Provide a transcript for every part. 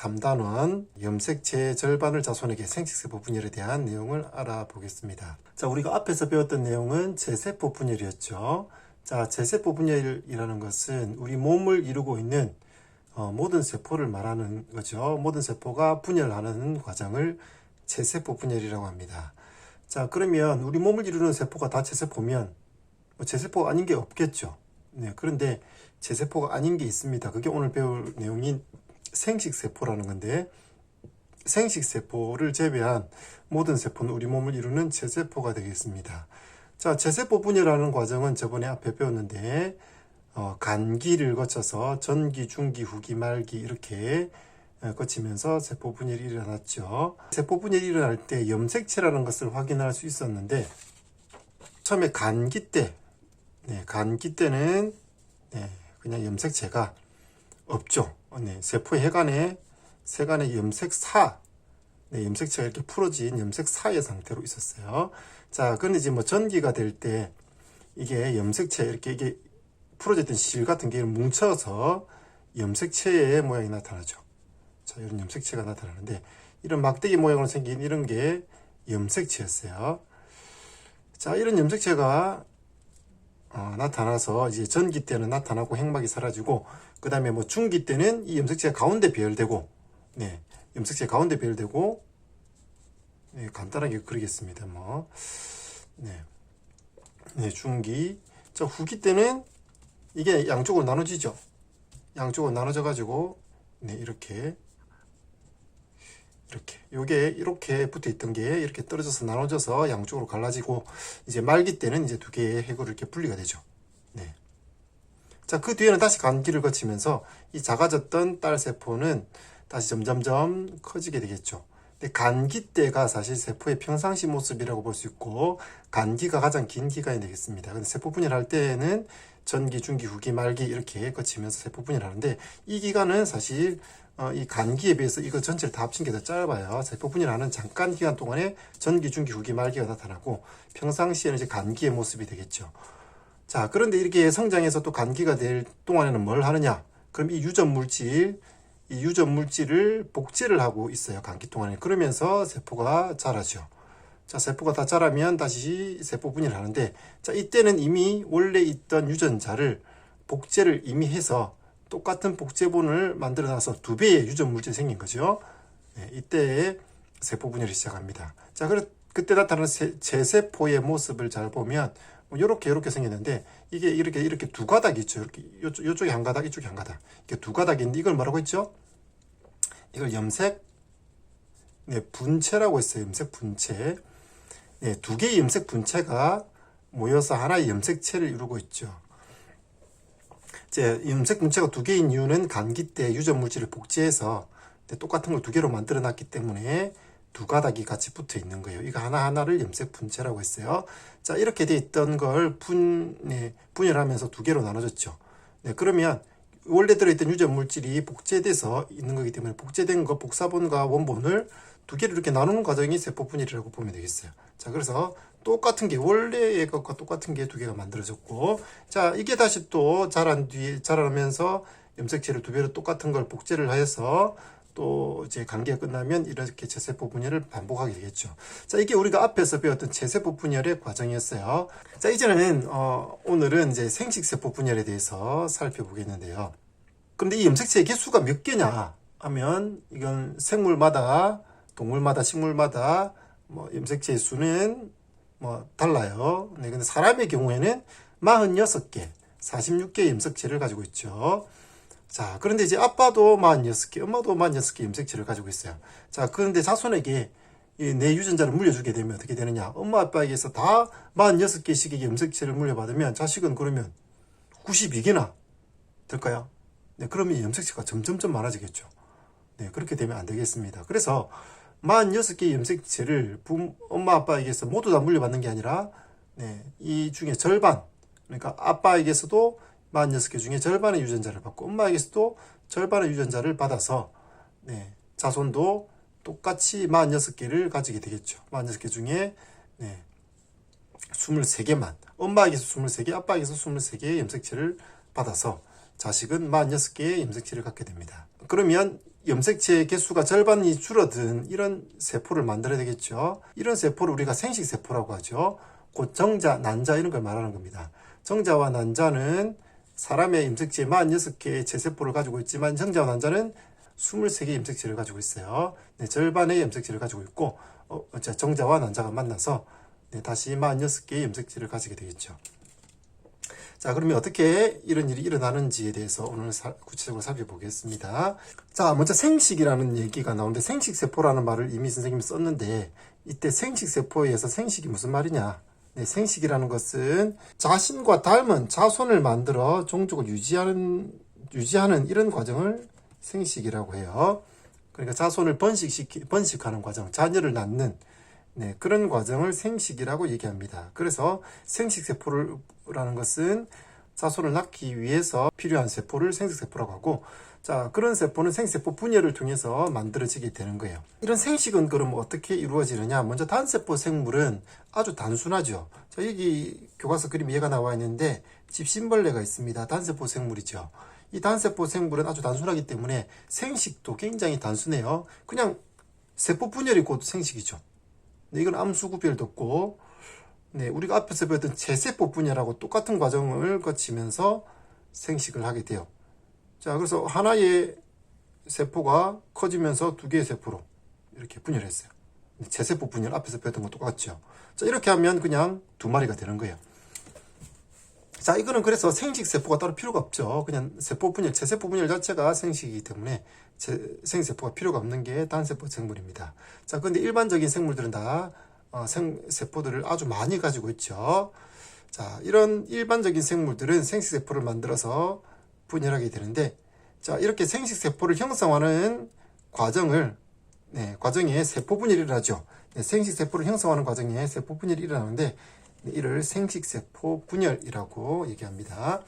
3단원 염색체의 절반을 자손에게 생식세포 분열에 대한 내용을 알아보겠습니다. 자, 우리가 앞에서 배웠던 내용은 제세포 분열이었죠. 자, 제세포 분열이라는 것은 우리 몸을 이루고 있는 모든 세포를 말하는 거죠. 모든 세포가 분열하는 과정을 제세포 분열이라고 합니다. 자, 그러면 우리 몸을 이루는 세포가 다 제세포면 제세포가 아닌 게 없겠죠. 네, 그런데 제세포가 아닌 게 있습니다. 그게 오늘 배울 내용인 생식세포라는 건데, 생식세포를 제외한 모든 세포는 우리 몸을 이루는 제세포가 되겠습니다. 자, 제세포 분열하는 과정은 저번에 앞에 배웠는데 간기를 거쳐서 전기, 중기, 후기, 말기 이렇게 거치면서 세포 분열이 일어났죠. 세포 분열이 일어날 때 염색체라는 것을 확인할 수 있었는데, 처음에 간기 때, 간기 때는 그냥 염색체가 없죠. 세포의 세간에 염색사, 염색체가 이렇게 풀어진 염색사의 상태로 있었어요. 자, 그런데 이제 전기가 될 때 이게 염색체 이게 풀어졌던 실 같은 게 뭉쳐서 염색체의 모양이 나타나죠. 자, 이런 염색체가 나타나는데, 이런 막대기 모양으로 생긴 이런 게 염색체였어요. 자, 이런 염색체가 나타나서 이제 전기 때는 나타나고 핵막이 사라지고, 그 다음에 중기 때는 이 염색체가 가운데 배열되고, 염색체 가운데 배열되고, 간단하게 그리겠습니다. 중기. 저 후기 때는 이게 양쪽으로 나눠지죠. 양쪽으로 나눠져 가지고, 요게 이렇게 붙어 있던 게 이렇게 떨어져서 나눠져서 양쪽으로 갈라지고, 이제 말기 때는 이제 두 개의 핵으로 이렇게 분리가 되죠. 자, 그 뒤에는 다시 간기를 거치면서 이 작아졌던 딸세포는 다시 점점점 커지게 되겠죠. 근데 간기 때가 사실 세포의 평상시 모습이라고 볼 수 있고, 간기가 가장 긴 기간이 되겠습니다. 근데 세포 분열할 때는 전기, 중기, 후기, 말기 이렇게 거치면서 세포 분열하는데, 이 기간은 사실 이 간기에 비해서 이거 전체를 다 합친 게 더 짧아요. 세포 분열하는 잠깐 기간 동안에 전기, 중기, 후기, 말기가 나타나고, 평상시에는 이제 간기의 모습이 되겠죠. 자, 그런데 이렇게 성장해서 또 간기가 될 동안에는 뭘 하느냐? 그럼 이 유전물질을 복제를 하고 있어요. 간기 동안에. 그러면서 세포가 자라죠. 자, 세포가 다 자라면 다시 세포 분열을 하는데, 자, 이때는 이미 원래 있던 유전자를 복제를 이미 해서 똑같은 복제본을 만들어 놔서 2배의 유전물질이 생긴 거죠. 이때에 세포 분열이 시작합니다. 자, 그때 나타나는 제세포의 모습을 잘 보면 이렇게 생겼는데, 이게 이렇게 두 가닥이 있죠. 이렇게 이쪽에 한 가닥, 이쪽에 한 가닥. 이게 두 가닥이 있는데, 이걸 뭐라고 했죠? 이걸 염색 분체라고 했어요. 염색 분체. 두 개의 염색 분체가 모여서 하나의 염색체를 이루고 있죠. 이제 염색 분체가 두 개인 이유는 간기 때 유전 물질을 복제해서 똑같은 걸 두 개로 만들어 놨기 때문에 두 가닥이 같이 붙어 있는 거예요. 이거 하나하나를 염색 분체라고 했어요. 자, 이렇게 돼 있던 걸 분열하면서 두 개로 나눠졌죠. 그러면 원래 들어있던 유전 물질이 복제돼서 있는 거기 때문에 복제된 거 복사본과 원본을 두 개로 이렇게 나누는 과정이 세포 분열이라고 보면 되겠어요. 자, 그래서 똑같은 게 원래의 것과 똑같은 게 두 개가 만들어졌고, 자, 이게 다시 또 자라면서 염색체를 두 배로 똑같은 걸 복제를 해서 또 이제 관계가 끝나면 이렇게 제세포 분열을 반복하게 되겠죠. 자, 이게 우리가 앞에서 배웠던 제세포 분열의 과정이었어요. 자, 이제는 오늘은 이제 생식세포 분열에 대해서 살펴보겠는데요. 그런데 이 염색체의 개수가 몇 개냐 하면, 이건 생물마다, 동물마다, 식물마다 염색체의 수는 달라요. 근데 사람의 경우에는 46개, 46개의 염색체를 가지고 있죠. 자, 그런데 이제 아빠도 46개, 엄마도 46개 염색체를 가지고 있어요. 자, 그런데 자손에게 내 유전자를 물려주게 되면 어떻게 되느냐? 엄마 아빠에게서 다 46개씩의 염색체를 물려받으면 자식은 그러면 92개나 될까요? 그러면 염색체가 점점점 많아지겠죠. 그렇게 되면 안 되겠습니다. 그래서 46개의 염색체를 엄마 아빠에게서 모두 다 물려받는 게 아니라, 이 중에 절반, 그러니까 아빠에게서도 46개 중에 절반의 유전자를 받고, 엄마에게서도 절반의 유전자를 받아서, 자손도 똑같이 46개를 가지게 되겠죠. 46개 중에, 23개만, 엄마에게서 23개, 아빠에게서 23개의 염색체를 받아서 자식은 46개의 염색체를 갖게 됩니다. 그러면 염색체 개수가 절반이 줄어든 이런 세포를 만들어야 되겠죠. 이런 세포를 우리가 생식세포라고 하죠. 곧 정자, 난자 이런 걸 말하는 겁니다. 정자와 난자는 사람의 염색체 46개의 체세포를 가지고 있지만 정자와 난자는 23개의 염색체를 가지고 있어요. 네, 절반의 염색체를 가지고 있고 정자와 난자가 만나서 다시 46개의 염색체를 가지게 되겠죠. 자, 그러면 어떻게 이런 일이 일어나는지에 대해서 오늘 구체적으로 살펴보겠습니다. 자, 먼저 생식이라는 얘기가 나오는데 생식세포라는 말을 이미 선생님이 썼는데 이때 생식세포에 의해서 생식이 무슨 말이냐? 네, 생식이라는 것은 자신과 닮은 자손을 만들어 종족을 유지하는 이런 과정을 생식이라고 해요. 그러니까 자손을 번식하는 과정, 자녀를 낳는 그런 과정을 생식이라고 얘기합니다. 그래서 생식세포라는 것은 자손을 낳기 위해서 필요한 세포를 생식세포라고 하고, 자, 그런 세포는 생식세포 분열을 통해서 만들어지게 되는 거예요. 이런 생식은 그럼 어떻게 이루어지느냐? 먼저 단세포 생물은 아주 단순하죠. 자, 여기 교과서 그림 얘가 나와 있는데 집신벌레가 있습니다. 단세포 생물이죠. 이 단세포 생물은 아주 단순하기 때문에 생식도 굉장히 단순해요. 그냥 세포 분열이 곧 생식이죠. 이건 암수 구별도 없고, 우리가 앞에서 배웠던 제세포 분열하고 똑같은 과정을 거치면서 생식을 하게 돼요. 자, 그래서 하나의 세포가 커지면서 두 개의 세포로 이렇게 분열했어요. 제세포 분열 앞에서 배웠던 거 똑같죠. 자, 이렇게 하면 그냥 두 마리가 되는 거예요. 자, 이거는 그래서 생식세포가 따로 필요가 없죠. 그냥 세포 분열, 제세포 분열 자체가 생식이기 때문에 생세포가 필요가 없는 게 단세포 생물입니다. 자, 근데 일반적인 생물들은 다 생세포들을 아주 많이 가지고 있죠. 자, 이런 일반적인 생물들은 생식세포를 만들어서 분열하게 되는데, 자, 이렇게 생식세포를 형성하는 과정에 세포분열이 일어나죠. 생식세포를 형성하는 과정에 세포분열이 일어나는데, 이를 생식세포 분열이라고 얘기합니다.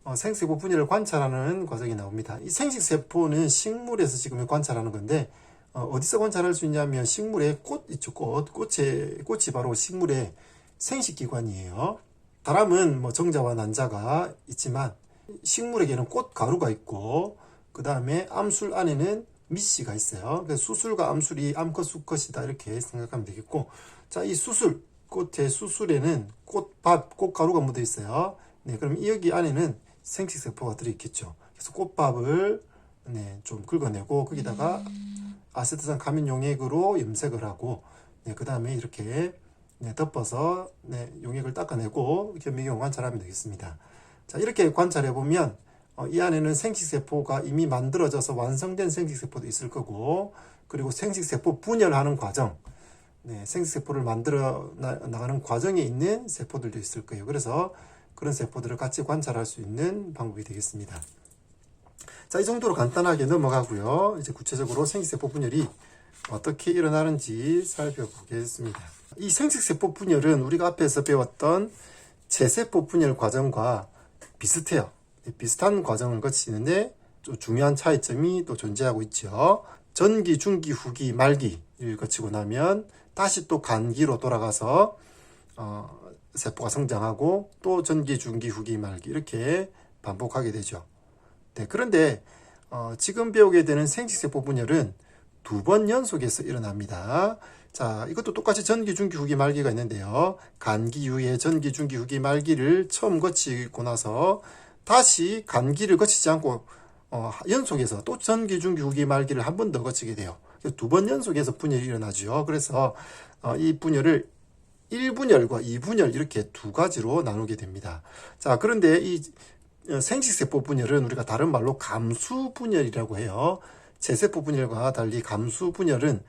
생식세포 분열을 관찰하는 과정이 나옵니다. 이 생식세포는 식물에서 지금 관찰하는 건데, 어디서 관찰할 수 있냐면 식물의 꽃 있죠. 꽃이 바로 식물의 생식기관이에요. 사람은 정자와 난자가 있지만 식물에게는 꽃가루가 있고, 그 다음에 암술 안에는 밑씨가 있어요. 그래서 수술과 암술이 암컷 수컷이다 이렇게 생각하면 되겠고, 자, 이 꽃의 수술에는 꽃가루가 묻어 있어요. 그럼 여기 안에는 생식세포가 들어있겠죠. 그래서 꽃밥을 좀 긁어내고 거기다가 아세트산 가면 용액으로 염색을 하고, 그 다음에 이렇게 덮어서 용액을 닦아내고 현미경 관찰하면 되겠습니다. 자, 이렇게 관찰해 보면 이 안에는 생식세포가 이미 만들어져서 완성된 생식세포도 있을 거고, 그리고 생식세포 분열하는 과정, 생식세포를 만들어 나가는 과정에 있는 세포들도 있을 거예요. 그래서 그런 세포들을 같이 관찰할 수 있는 방법이 되겠습니다. 자, 이 정도로 간단하게 넘어가고요. 이제 구체적으로 생식세포 분열이 어떻게 일어나는지 살펴보겠습니다. 이 생식세포 분열은 우리가 앞에서 배웠던 제세포 분열 과정과 비슷해요. 비슷한 과정을 거치는데 좀 중요한 차이점이 또 존재하고 있죠. 전기, 중기, 후기, 말기를 거치고 나면 다시 또 간기로 돌아가서 세포가 성장하고 또 전기, 중기, 후기, 말기 이렇게 반복하게 되죠. 그런데 지금 배우게 되는 생식세포 분열은 2번 연속해서 일어납니다. 자, 이것도 똑같이 전기, 중기, 후기, 말기가 있는데요. 간기 이후에 전기, 중기, 후기, 말기를 처음 거치고 나서 다시 간기를 거치지 않고 연속해서 또 전기, 중기, 후기, 말기를 한 번 더 거치게 돼요. 2번 연속해서 분열이 일어나죠. 그래서 이 분열을 1분열과 2분열 이렇게 두 가지로 나누게 됩니다. 자, 그런데 이 생식세포 분열은 우리가 다른 말로 감수분열이라고 해요. 제세포 분열과 달리 감수분열은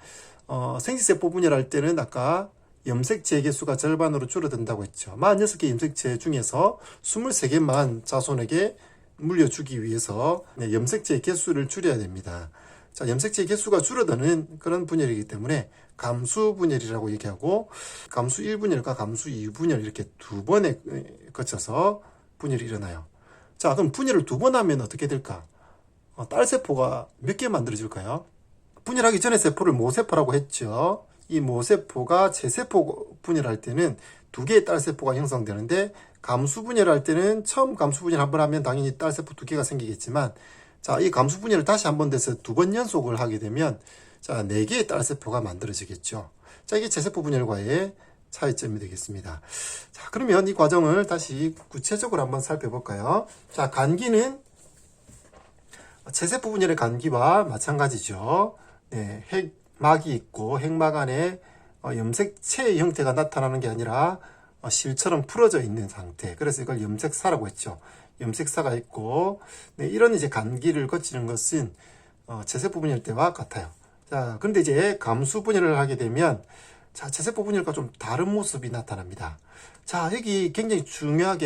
생식세포 분열할 때는 아까 염색체 개수가 절반으로 줄어든다고 했죠. 46개 염색체 중에서 23개만 자손에게 물려주기 위해서 염색체 개수를 줄여야 됩니다. 자, 염색체 개수가 줄어드는 그런 분열이기 때문에 감수분열이라고 얘기하고, 감수 1분열과 감수 2분열 이렇게 두 번에 거쳐서 분열이 일어나요. 자, 그럼 분열을 2번 하면 어떻게 될까? 딸세포가 몇 개 만들어질까요? 분열하기 전에 세포를 모세포라고 했죠. 이 모세포가 제세포 분열할 때는 2개의 딸세포가 형성되는데, 감수분열할 때는 처음 감수분열 한번 하면 당연히 딸세포 2개가 생기겠지만, 자, 이 감수 분열을 다시 한 번 돼서 두 번 연속을 하게 되면 자, 4개의 딸세포가 만들어지겠죠. 자, 이게 제세포 분열과의 차이점이 되겠습니다. 자, 그러면 이 과정을 다시 구체적으로 한번 살펴볼까요? 자, 간기는 제세포 분열의 간기와 마찬가지죠. 네, 핵막이 있고 핵막 안에 염색체의 형태가 나타나는 게 아니라 실처럼 풀어져 있는 상태. 그래서 이걸 염색사라고 했죠. 염색사가 있고, 네, 이런 이제 간기를 거치는 것은 제세포 분열 때와 같아요. 자, 그런데 이제 감수 분열을 하게 되면 자, 제세포 분열과 좀 다른 모습이 나타납니다. 자, 여기 굉장히 중요한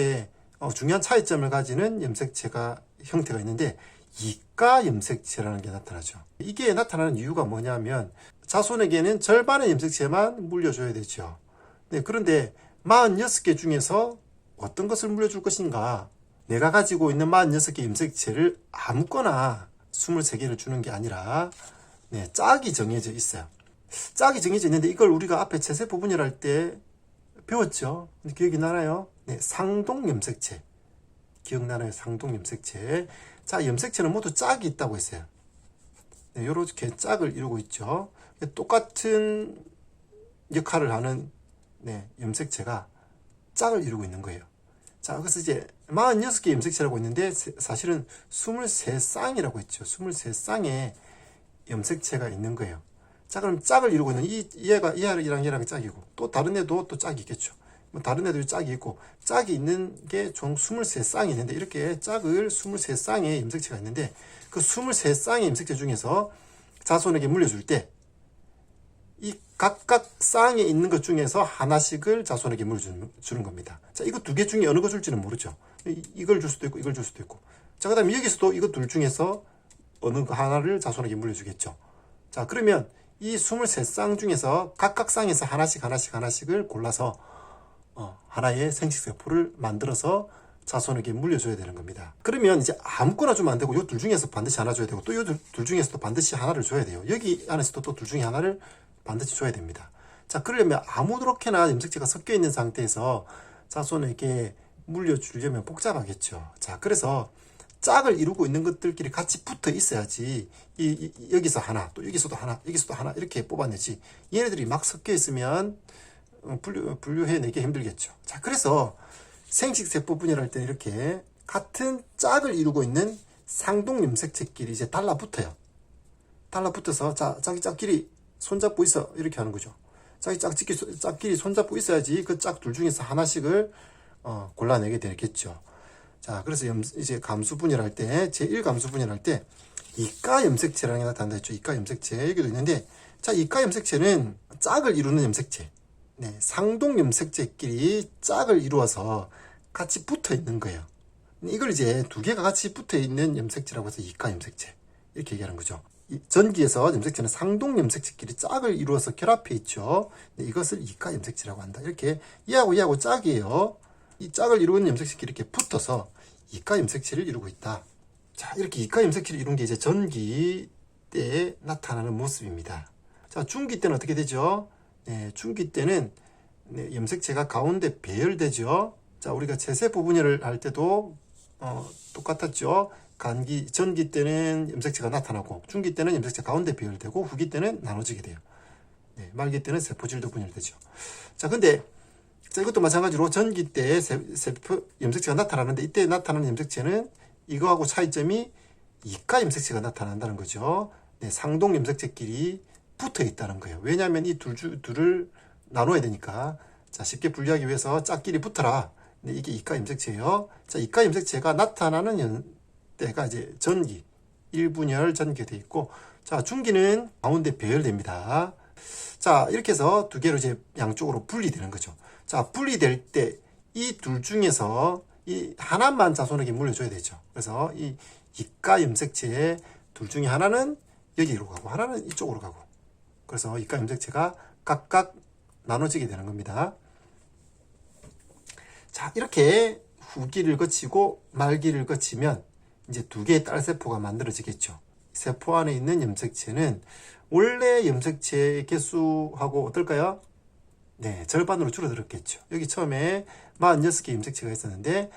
차이점을 가지는 염색체가 형태가 있는데 이가 염색체라는 게 나타나죠. 이게 나타나는 이유가 뭐냐면 자손에게는 절반의 염색체만 물려줘야 되죠. 네, 그런데 46개 중에서 어떤 것을 물려줄 것인가? 내가 가지고 있는 46개 염색체를 아무거나 23개를 주는 게 아니라 네, 짝이 정해져 있어요. 짝이 정해져 있는데 이걸 우리가 앞에 제세포 분열할 때 배웠죠. 기억이 나나요? 네, 상동 염색체. 기억나나요? 상동 염색체. 자, 염색체는 모두 짝이 있다고 했어요. 네, 이렇게 짝을 이루고 있죠. 똑같은 역할을 하는 네, 염색체가 짝을 이루고 있는 거예요. 자, 그래서 이제 46개 염색체라고 있는데 사실은 23쌍이라고 했죠. 23쌍의 염색체가 있는 거예요. 자, 그럼 짝을 이루고 있는 얘랑 짝이고 또 다른 애도 또 짝이 있겠죠. 뭐 다른 애도 짝이 있고 짝이 있는 게 총 23쌍이 있는데 이렇게 짝을 23쌍의 염색체가 있는데 그 23쌍의 염색체 중에서 자손에게 물려줄 때 이 각각 쌍에 있는 것 중에서 하나씩을 자손에게 물려주는 겁니다. 자, 이거 두 개 중에 어느 거 줄지는 모르죠. 이걸 줄 수도 있고 이걸 줄 수도 있고. 자, 그 다음에 여기서도 이거 둘 중에서 어느 하나를 자손에게 물려주겠죠. 자, 그러면 이 23쌍 중에서 각각 쌍에서 하나씩을 골라서 하나의 생식세포를 만들어서 자손에게 물려줘야 되는 겁니다. 그러면 이제 아무거나 주면 안 되고 이 둘 중에서 반드시 하나 줘야 되고 또 이 둘 중에서도 반드시 하나를 줘야 돼요. 여기 안에서도 또 둘 중에 하나를 반드시 줘야 됩니다. 자, 그러려면 아무렇게나 염색체가 섞여 있는 상태에서 자손에게 물려주려면 복잡하겠죠. 자, 그래서 짝을 이루고 있는 것들끼리 같이 붙어 있어야지 여기서 하나 또 여기서도 하나 이렇게 뽑아내지 얘네들이 막 섞여 있으면 분류해내기 힘들겠죠. 자, 그래서 생식세포 분열할 때는 이렇게 같은 짝을 이루고 있는 상동 염색체끼리 이제 달라붙어요. 달라붙어서 자, 자기 짝끼리 손잡고 있어 이렇게 하는 거죠. 자기 짝끼리 손잡고 있어야지 그 짝 둘 중에서 하나씩을 골라내게 되겠죠. 자, 그래서 이제 감수 분열할 때 제1감수 분열할 때 이가 염색체라는 게 나타난다 했죠. 이가 염색체 여기도 있는데 자, 이가 염색체는 짝을 이루는 염색체. 네, 상동 염색체끼리 짝을 이루어서 같이 붙어 있는 거예요. 이걸 이제 두 개가 같이 붙어 있는 염색체라고 해서 이가 염색체 이렇게 얘기하는 거죠. 전기에서 염색체는 상동 염색체끼리 짝을 이루어서 결합해 있죠. 네, 이것을 이가 염색체라고 한다. 이렇게 얘하고 짝이에요. 이 짝을 이루는 염색체끼리 이렇게 붙어서 이가 염색체를 이루고 있다. 자, 이렇게 이가 염색체를 이룬 게 이제 전기 때 나타나는 모습입니다. 자, 중기 때는 어떻게 되죠? 네, 중기 때는 네, 염색체가 가운데 배열되죠. 자, 우리가 제세포 분열을 할 때도 똑같았죠. 전기 때는 염색체가 나타나고 중기 때는 염색체 가운데 배열되고 후기 때는 나눠지게 돼요. 네, 말기 때는 세포질도 분열되죠. 자, 근데 자, 이것도 마찬가지로 전기 때 세포 염색체가 나타나는데 이때 나타나는 염색체는 이거하고 차이점이 이가 염색체가 나타난다는 거죠. 네, 상동 염색체끼리 붙어 있다는 거예요. 왜냐하면 이 둘을 나눠야 되니까. 자, 쉽게 분리하기 위해서 짝끼리 붙어라. 네, 이게 이가 염색체예요. 자, 이가 염색체가 나타나는 때가 이제 전기, 1분열 전기가 되어 있고, 자, 중기는 가운데 배열됩니다. 자, 이렇게 해서 두 개로 이제 양쪽으로 분리되는 거죠. 자, 분리될 때 이 둘 중에서 이 하나만 자손에게 물려줘야 되죠. 그래서 이 이가 염색체의 둘 중에 하나는 여기로 가고 하나는 이쪽으로 가고. 그래서 이가 염색체가 각각 나눠지게 되는 겁니다. 자, 이렇게 후기를 거치고 말기를 거치면 이제 두 개의 딸세포가 만들어지겠죠. 세포 안에 있는 염색체는 원래 염색체의 개수하고 어떨까요? 네, 절반으로 줄어들었겠죠. 여기 처음에 46개 염색체가 있었는데,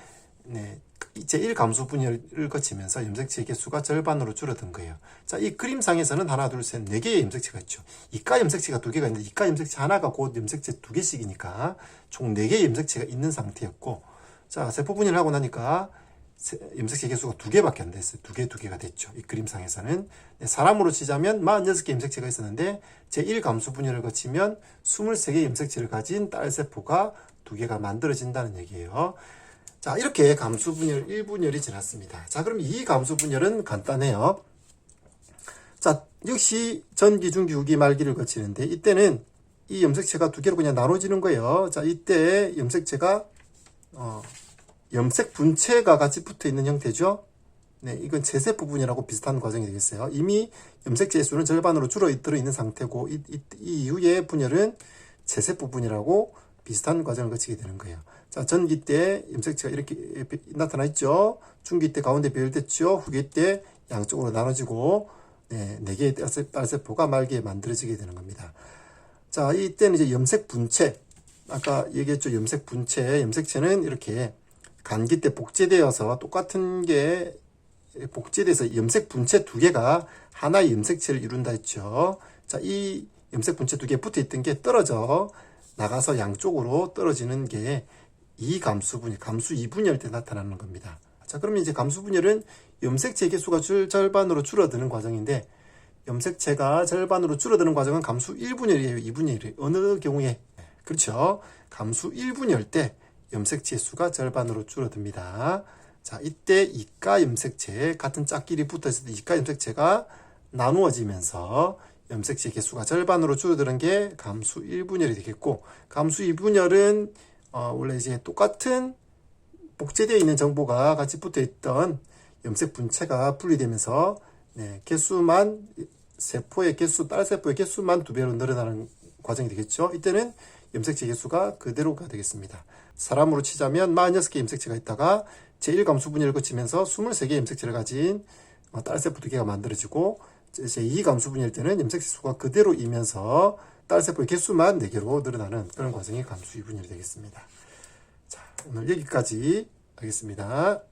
네, 제1 감수 분열을 거치면서 염색체의 개수가 절반으로 줄어든 거예요. 자, 이 그림상에서는 하나, 둘, 셋, 4개의 염색체가 있죠. 이가 염색체가 2개가 있는데 이가 염색체 하나가 곧 염색체 2개씩이니까 총 4개의 염색체가 있는 상태였고, 자, 세포 분열을 하고 나니까 염색체 개수가 2개밖에 안 됐어요. 2개가 됐죠. 이 그림상에서는. 사람으로 치자면 46개 염색체가 있었는데 제1 감수 분열을 거치면 23개의 염색체를 가진 딸세포가 2개가 만들어진다는 얘기예요. 자, 이렇게 감수분열 1분열이 지났습니다. 자, 그럼 이 감수분열은 간단해요. 자, 역시 전기, 중기, 후기, 말기를 거치는데 이때는 이 염색체가 2개로 그냥 나눠지는 거예요. 자, 이때 염색체가 염색 분체가 같이 붙어 있는 형태죠. 네, 이건 재세포 분열하고 비슷한 과정이 되겠어요. 이미 염색체의 수는 절반으로 줄어들어 있는 상태고 이 이후의 분열은 재세포 분열하고 비슷한 과정을 거치게 되는 거예요. 자, 전기 때 염색체가 이렇게 나타나 있죠. 중기 때 가운데 배열됐죠. 후기 때 양쪽으로 나눠지고 네, 4개의 딸세포가 말기에 만들어지게 되는 겁니다. 자, 이때는 이제 염색 분체, 아까 얘기했죠. 염색 분체, 염색체는 이렇게 간기 때 복제되어서 똑같은 게 복제돼서 염색 분체 2개가 하나의 염색체를 이룬다 했죠. 자, 이 염색 분체 2개 붙어 있던 게 떨어져 나가서 양쪽으로 떨어지는 게 이 감수분열, 감수 2분열 때 나타나는 겁니다. 자, 그러면 이제 감수분열은 염색체 개수가 절반으로 줄어드는 과정인데 염색체가 절반으로 줄어드는 과정은 감수 1분열이에요, 2분열이에요. 어느 경우에? 그렇죠. 감수 1분열 때 염색체 수가 절반으로 줄어듭니다. 자, 이때 이가 염색체, 같은 짝끼리 붙어 있을 때 이가 염색체가 나누어지면서 염색체 개수가 절반으로 줄어드는 게 감수 1분열이 되겠고, 감수 2분열은 원래 이제 똑같은 복제되어 있는 정보가 같이 붙어 있던 염색 분체가 분리되면서 네, 개수만 세포의 개수, 딸세포의 개수만 2배로 늘어나는 과정이 되겠죠. 이때는 염색체 개수가 그대로가 되겠습니다. 사람으로 치자면 46개 염색체가 있다가 제1감수 분열을 거치면서 23개 염색체를 가진 딸세포 2개가 만들어지고 제2감수 분열 때는 염색체 수가 그대로이면서 딸세포의 개수만 4개로 늘어나는 그런 과정이 감수 2분열이 되겠습니다. 자, 오늘 여기까지 하겠습니다.